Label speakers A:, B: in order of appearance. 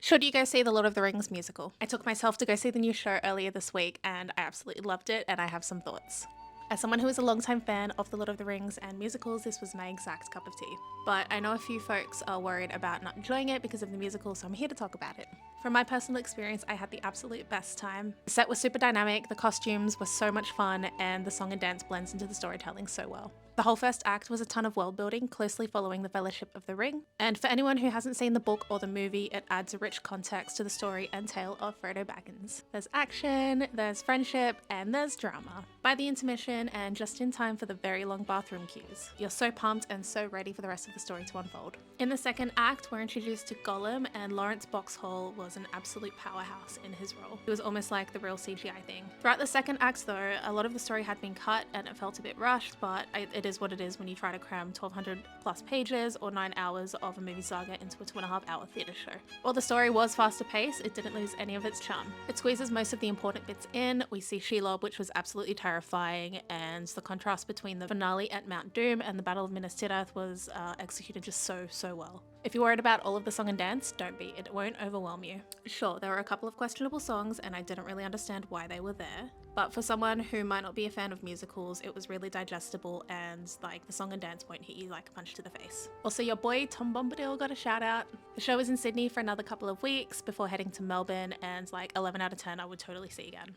A: Should you go see the Lord of the Rings musical? I took myself to go see the new show earlier this week and I absolutely loved it, and I have some thoughts. As someone who is a longtime fan of the Lord of the Rings and musicals, this was my exact cup of tea. But I know a few folks are worried about not enjoying it because of the musical, so I'm here to talk about it. From my personal experience, I had the absolute best time. The set was super dynamic, the costumes were so much fun, and the song and dance blends into the storytelling so well. The whole first act was a ton of world building, closely following the Fellowship of the Ring, and for anyone who hasn't seen the book or the movie, it adds a rich context to the story and tale of Frodo Baggins. There's action, there's friendship, and there's drama. By the intermission, and just in time for the very long bathroom queues, you're so pumped and so ready for the rest of the story to unfold. In the second act, we're introduced to Gollum, and Lawrence Boxhall was an absolute powerhouse in his role. It was almost like the real CGI thing. Throughout the second act though, a lot of the story had been cut and it felt a bit rushed, but it is what it is when you try to cram 1200 plus pages or 9 hours of a movie saga into a 2.5 hour theatre show. While the story was faster paced, it didn't lose any of its charm. It squeezes most of the important bits in. We see Shelob, which was absolutely terrifying, and the contrast between the finale at Mount Doom and the Battle of Minas Tirith was executed just so well. If you're worried about all of the song and dance, don't be, it won't overwhelm you. Sure, there were a couple of questionable songs and I didn't really understand why they were there, but for someone who might not be a fan of musicals, it was really digestible, and like the song and dance won't hit you like a punch to the face. Also, your boy Tom Bombadil got a shout out. The show was in Sydney for another couple of weeks before heading to Melbourne, and like 11 out of 10 I would totally see again.